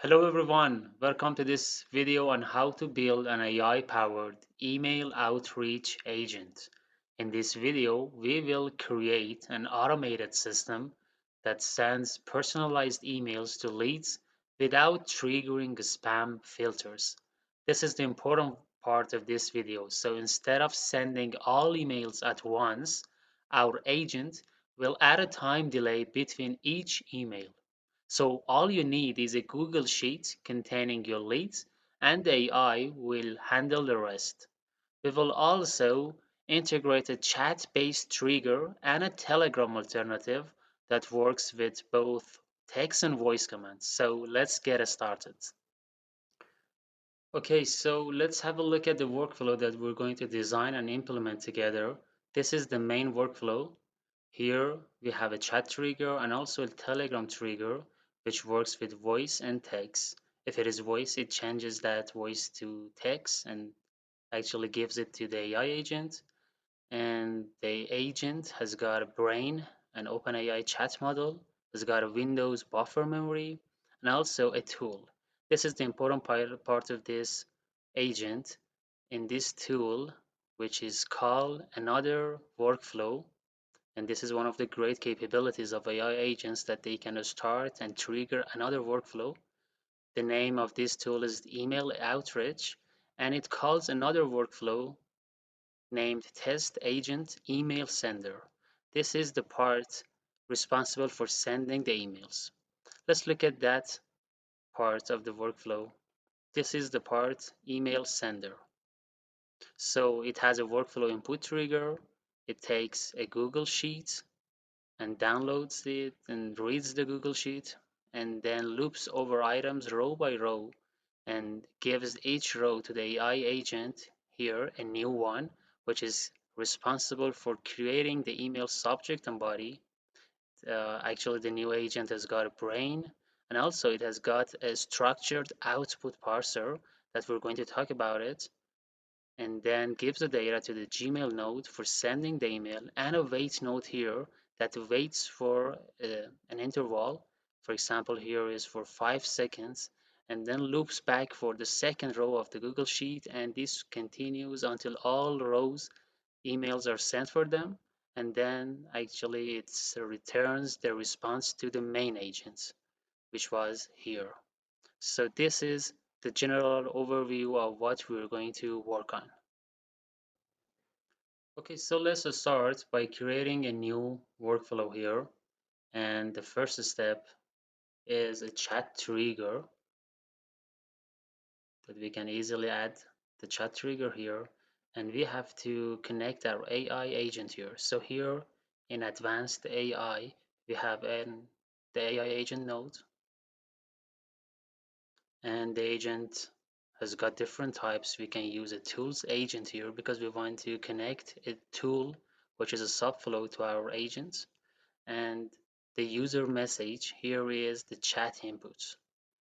Hello everyone, welcome to this video on how to build an AI-powered email outreach agent. In this video, we will create an automated system that sends personalized emails to leads without triggering spam filters. This is the important part of this video. So instead of sending all emails at once, our agent will add a time delay between each email. So all you need is a Google Sheet containing your leads and the AI will handle the rest. We will also integrate a chat-based trigger and a Telegram alternative that works with both text and voice commands. So let's get started. Okay, so let's have a look at the workflow that we're going to design and implement together. This is the main workflow. Here we have a chat trigger and also a Telegram trigger, which works with voice and text. If it is voice, it changes that voice to text and actually gives it to the AI agent. And the agent has got a brain, an OpenAI chat model, has got a Windows buffer memory, and also a tool. This is the important part of this agent. In this tool, which is called another workflow, and this is one of the great capabilities of AI agents that they can start and trigger another workflow. The name of this tool is email outreach, and it calls another workflow named test agent email sender. This is the part responsible for sending the emails. Let's look at that part of the workflow. This is the part email sender. So it has a workflow input trigger. It takes a Google Sheet and downloads it and reads the Google Sheet and then loops over items row by row and gives each row to the AI agent here a new one, which is responsible for creating the email subject and body. Actually, the new agent has got a brain and also it has got a structured output parser that we're going to talk about it, and then gives the data to the Gmail node for sending the email and a wait node here that waits for an interval. For example, here is for 5 seconds and then loops back for the second row of the Google Sheet, and this continues until all rows emails are sent for them, and then actually it returns the response to the main agent, which was here. So this is the general overview of what we're going to work on. Okay, so let's start by creating a new workflow here. And the first step is a chat trigger that we can easily add the chat trigger here. And we have to connect our AI agent here. So here in advanced AI, we have the AI agent node, and the agent has got different types. We can use a tools agent here because we want to connect a tool, which is a subflow to our agent. And the user message here is the chat inputs.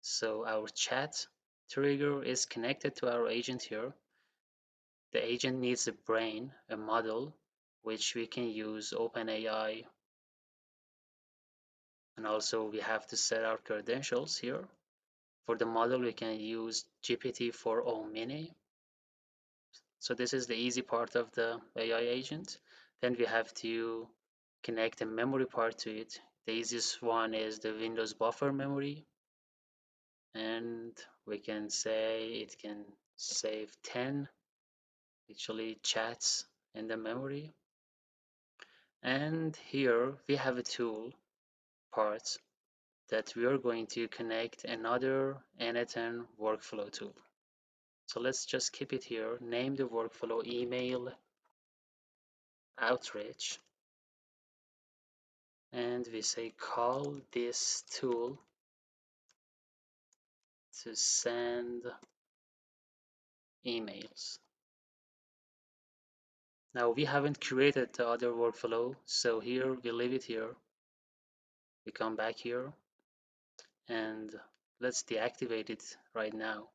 So our chat trigger is connected to our agent here. The agent needs a brain, a model, which we can use OpenAI, and also we have to set our credentials here. For the model, we can use GPT-4o Mini. So this is the easy part of the AI agent. Then we have to connect a memory part to it. The easiest one is the Windows buffer memory, and we can say it can save 10 actually chats in the memory. And here we have a tool part that we are going to connect another N10 workflow tool. So let's just keep it here. Name the workflow email outreach, and we say call this tool to send emails. Now we haven't created the other workflow, so here we leave it here. We come back here and let's deactivate it right now.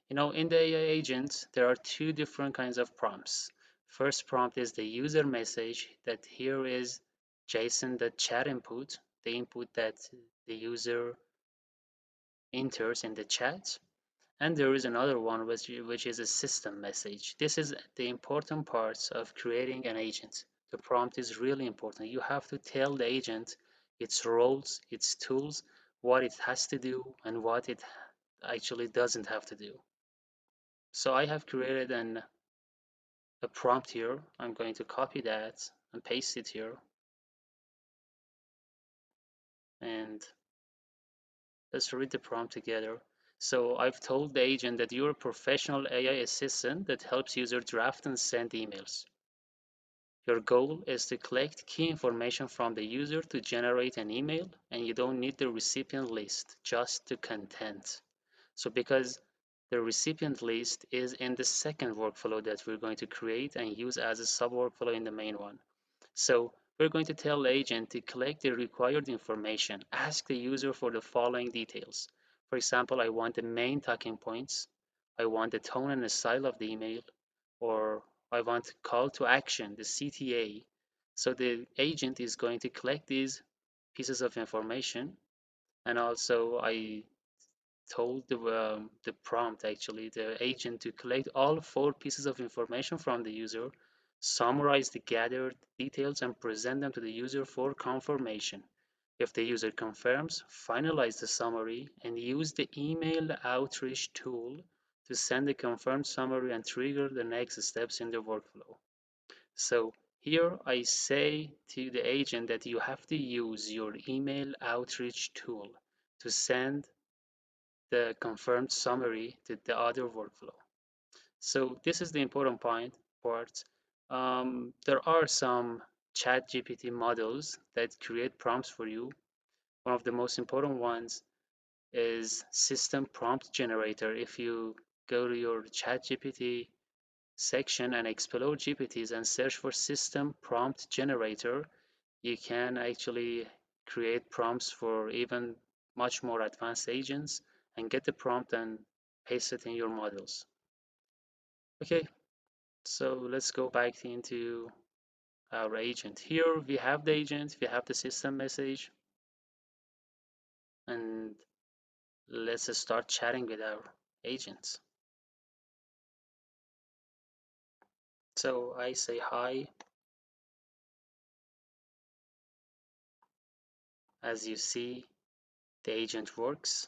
You know, in the AI agent, there are two different kinds of prompts. First prompt is the user message, that here is JSON.chat input, the input that the user enters in the chat. And there is another one which is a system message. This is the important parts of creating an agent. The prompt is really important. You have to tell the agent its roles, its tools, what it has to do, and what it actually doesn't have to do. So I have created a prompt here. I'm going to copy that and paste it here. And let's read the prompt together. So I've told the agent that you're a professional AI assistant that helps users draft and send emails. Your goal is to collect key information from the user to generate an email, and you don't need the recipient list, just the content. So because the recipient list is in the second workflow that we're going to create and use as a sub workflow in the main one. So we're going to tell the agent to collect the required information. Ask the user for the following details. For example, I want the main talking points. I want the tone and the style of the email, or I want call to action, the CTA. So the agent is going to collect these pieces of information. And also I told the prompt, actually, the agent, to collect all four pieces of information from the user, summarize the gathered details, and present them to the user for confirmation. If the user confirms, finalize the summary and use the email outreach tool to send the confirmed summary and trigger the next steps in the workflow. So here I say to the agent that you have to use your email outreach tool to send the confirmed summary to the other workflow. So this is the important part. There are some chat GPT models that create prompts for you. One of the most important ones is system prompt generator. If you go to your chat GPT section and explore GPTs and search for system prompt generator, you can actually create prompts for even much more advanced agents and get the prompt and paste it in your models. Okay, so let's go back into our agent. Here we have the agent, we have the system message, and let's start chatting with our agents. So I say hi. As you see, the agent works.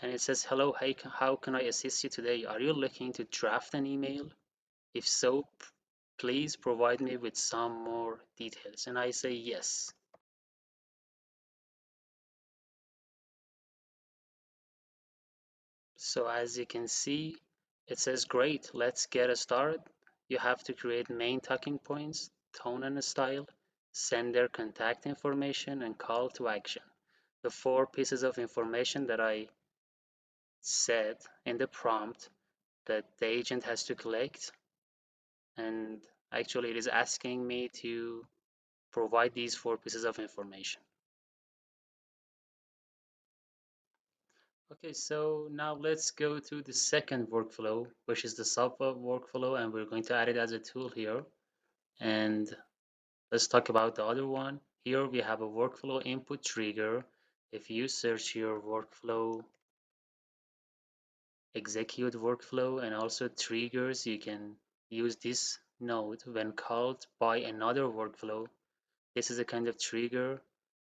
And it says, hello, hey, how can I assist you today? Are you looking to draft an email? If so, please provide me with some more details. And I say yes. So as you can see, it says, great, let's get started. You have to create main talking points, tone and style, sender contact information, and call to action. The four pieces of information that I said in the prompt that the agent has to collect, and actually it is asking me to provide these four pieces of information. Okay, so now let's go to the second workflow, which is the sub workflow, and we're going to add it as a tool here. And let's talk about the other one. Here we have a workflow input trigger. If you search your workflow, execute workflow, and also triggers, you can use this node when called by another workflow. This is a kind of trigger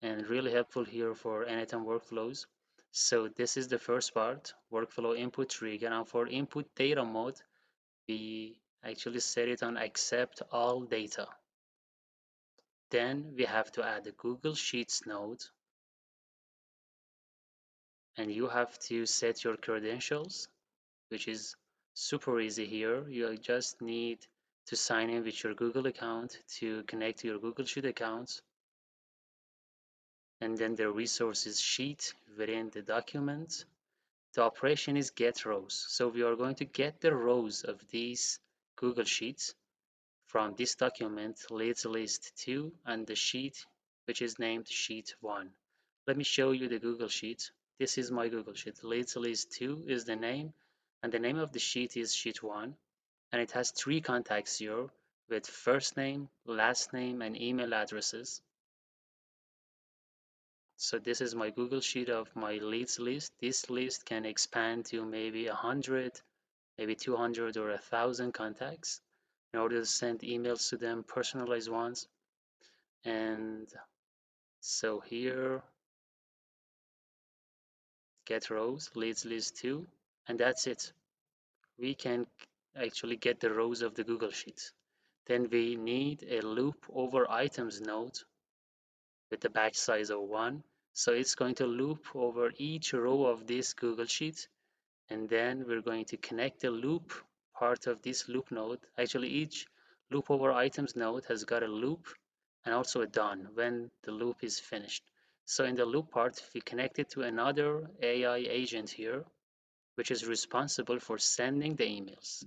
and really helpful here for anytime workflows. So this is the first part, workflow input trigger. And for input data mode, we actually set it on accept all data. Then we have to add the Google Sheets node, and you have to set your credentials, which is super easy here. You just need to sign in with your Google account to connect to your Google Sheet account. And then the resources sheet within the document. The operation is get rows. So we are going to get the rows of these Google Sheets from this document leads list 2 and the sheet which is named sheet 1. Let me show you the Google Sheet. This is my Google Sheet. Leads list 2 is the name, and the name of the sheet is sheet 1, and it has 3 contacts here with first name, last name, and email addresses. So this is my Google Sheet of my leads list. This list can expand to maybe 100, maybe 200 or 1,000 contacts in order to send emails to them, personalized ones. And so here, get rows, leads list 2, and that's it. We can actually get the rows of the Google Sheet. Then we need a loop over items node with the batch size of 1. So it's going to loop over each row of this Google Sheet, and then we're going to connect the loop part of this loop node. Actually, each loop over items node has got a loop and also a done when the loop is finished. So in the loop part, we connect it to another AI agent here, which is responsible for sending the emails.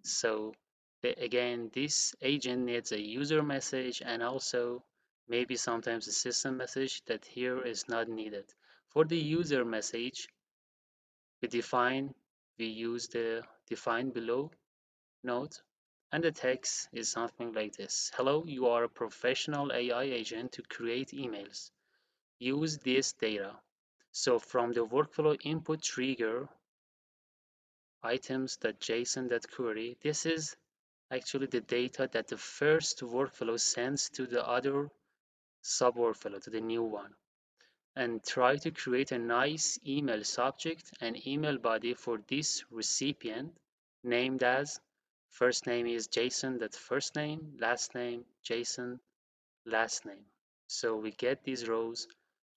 So again, this agent needs a user message and also maybe sometimes a system message that here is not needed. For the user message, we define, we use the define below node, and the text is something like this. Hello, you are a professional AI agent to create emails. Use this data. So from the workflow input trigger, items.json.query, this is actually the data that the first workflow sends to the other sub workflow, to the new one. And try to create a nice email subject and email body for this recipient named as first name is Jason, that's first name, last name, Jason, last name. So we get these rows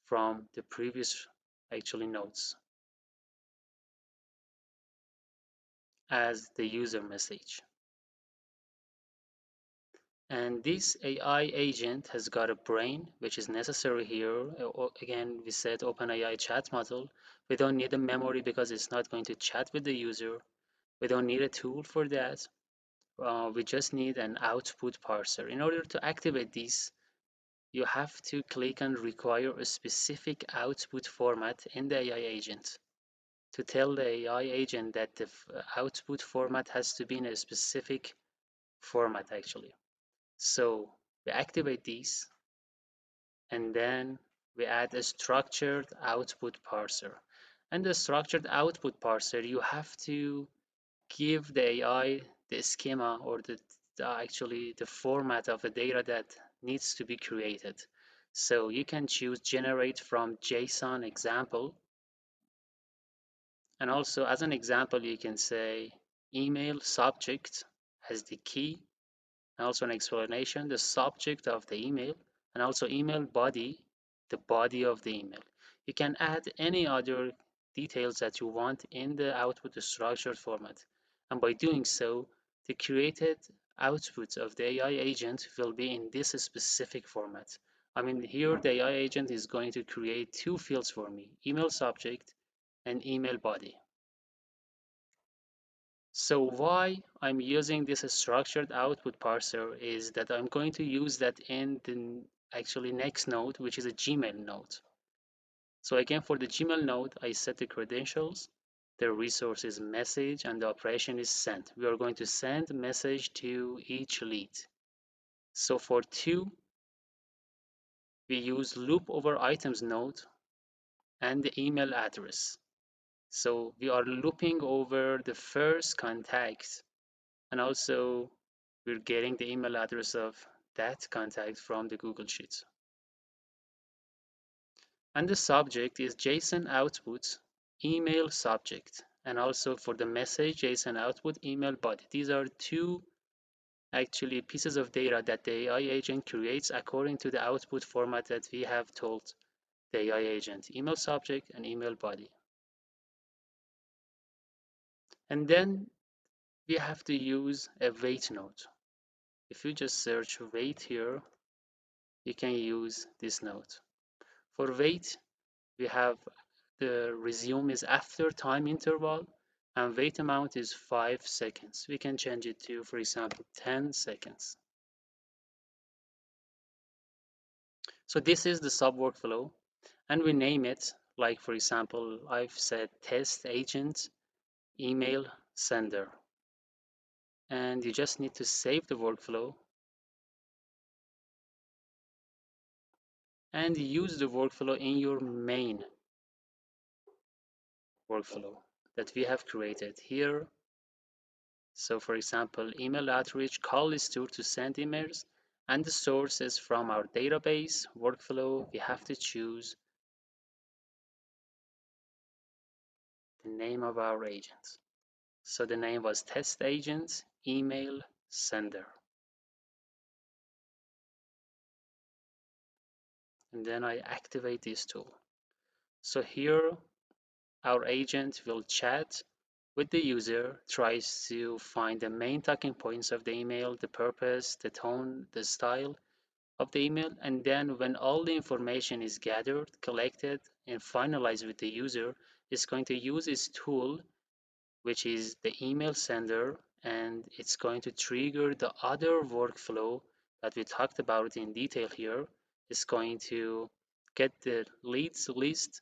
from the previous actually nodes as the user message. And this AI agent has got a brain, which is necessary here. Again, we said OpenAI chat model. We don't need a memory because it's not going to chat with the user. We don't need a tool for that. We just need an output parser. In order to activate this, you have to click and require a specific output format in the AI agent to tell the AI agent that the output format has to be in a specific format actually. So we activate these and then we add a structured output parser. And the structured output parser, you have to give the AI the schema or actually the format of the data that needs to be created. So you can choose generate from JSON example. And also as an example, you can say email subject as the key, and also an explanation, the subject of the email, and also email body, the body of the email. You can add any other details that you want in the output structured format. And by doing so, the created output of the AI agent will be in this specific format. I mean, here the AI agent is going to create two fields for me, email subject and email body. So why I'm using this structured output parser is that I'm going to use that in the actually next node, which is a Gmail node. So again, for the Gmail node, I set the credentials, the resource is message, and the operation is sent. We are going to send message to each lead. So for two, we use loop over items node and the email address. So we are looping over the first contact, and also we're getting the email address of that contact from the Google Sheets. And the subject is JSON output email subject, and also for the message JSON output email body. These are two actually pieces of data that the AI agent creates according to the output format that we have told the AI agent, email subject and email body. And then we have to use a wait node. If you just search wait here, you can use this node. For wait, we have the resume is after time interval and wait amount is 5 seconds. We can change it to, for example, 10 seconds. So this is the sub workflow and we name it, like for example, I've said test agent email sender. And you just need to save the workflow and use the workflow in your main workflow that we have created here. So for example, email outreach call is to send emails, and the source is from our database workflow. We have to choose the name of our agent. So the name was test agent email sender. And then I activate this tool. So here our agent will chat with the user, tries to find the main talking points of the email, the purpose, the tone, the style of the email, and then when all the information is gathered, collected, and finalized with the user, it's going to use its tool, which is the email sender, and it's going to trigger the other workflow that we talked about in detail here. It's going to get the leads list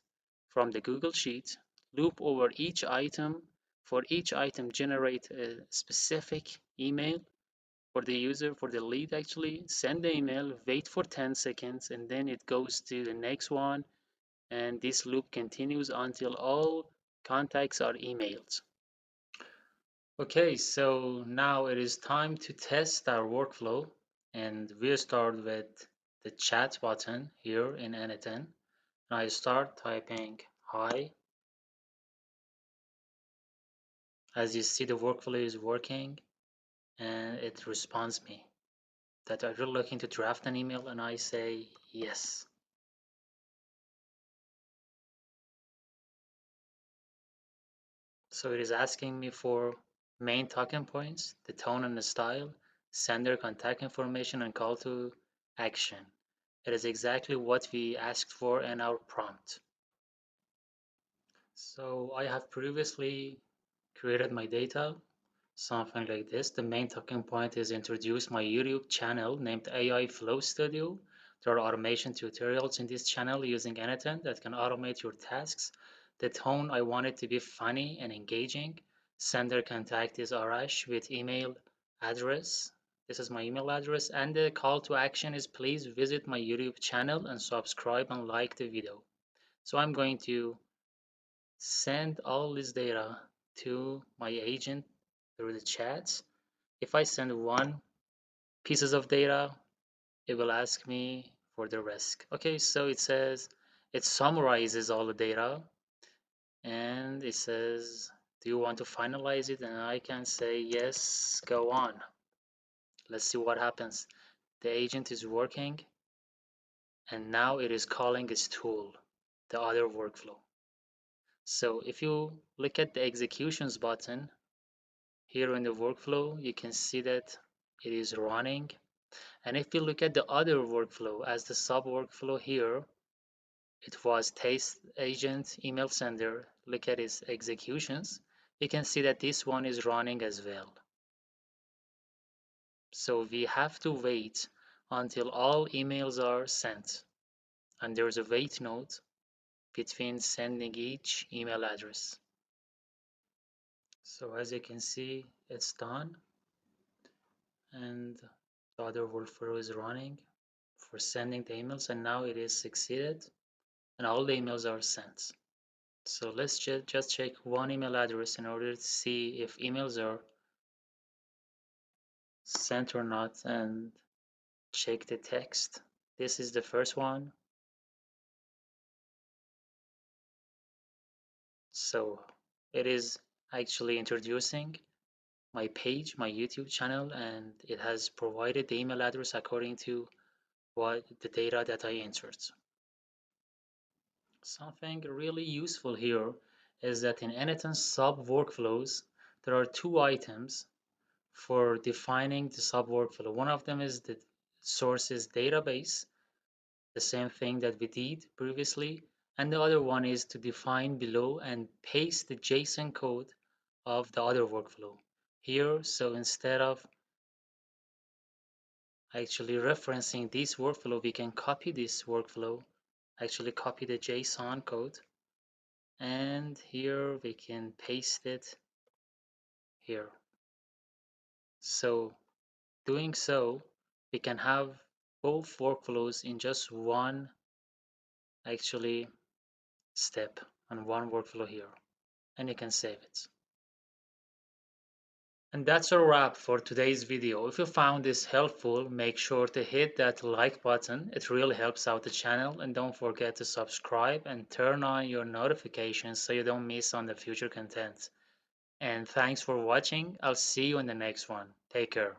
from the Google Sheet, loop over each item, for each item generate a specific email for the user, for the lead actually, send the email, wait for 10 seconds, and then it goes to the next one, and this loop continues until all contacts are emailed. Okay, so now it is time to test our workflow, and we'll start with the chat button here in Anything. I start typing hi. As you see, the workflow is working and it responds me that are you looking to draft an email, and I say yes. So it is asking me for main talking points, the tone and the style, sender contact information, and call to action. It is exactly what we asked for in our prompt. So I have previously created my data, something like this. The main talking point is introduce my YouTube channel named AI Flow Studio. There are automation tutorials in this channel using Anything that can automate your tasks. The tone, I want it to be funny and engaging. Sender contact is Arash with email address. This is my email address, and the call to action is please visit my YouTube channel and subscribe and like the video. So I'm going to send all this data to my agent through the chats. If I send one pieces of data, it will ask me for the rest. Okay, so it says it summarizes all the data, and it says, do you want to finalize it? And I can say yes, go on. Let's see what happens. The agent is working, and now it is calling its tool, the other workflow. So if you look at the executions button here in the workflow, you can see that it is running. And if you look at the other workflow as the sub workflow here, it was test agent email sender. Look at its executions. You can see that this one is running as well. So we have to wait until all emails are sent. And there's a wait node between sending each email address. So as you can see, it's done. And the other workflow is running for sending the emails, and now it is succeeded and all the emails are sent. So let's just check one email address in order to see if emails are sent or not, and check the text. This is the first one. So it is actually introducing my page, my YouTube channel, and it has provided the email address according to what the data that I entered. Something really useful here is that in Anything sub workflows, there are two items for defining the sub workflow. One of them is the sources database, the same thing that we did previously, and the other one is to define below and paste the JSON code of the other workflow here. So instead of actually referencing this workflow, we can copy this workflow, actually copy the JSON code, and here we can paste it here. So doing so, we can have both workflows in just one actually step and one workflow here, and you can save it. And that's a wrap for today's video. If you found this helpful, make sure to hit that like button. It really helps out the channel, and don't forget to subscribe and turn on your notifications so you don't miss on the future content. And thanks for watching. I'll see you in the next one. Take care.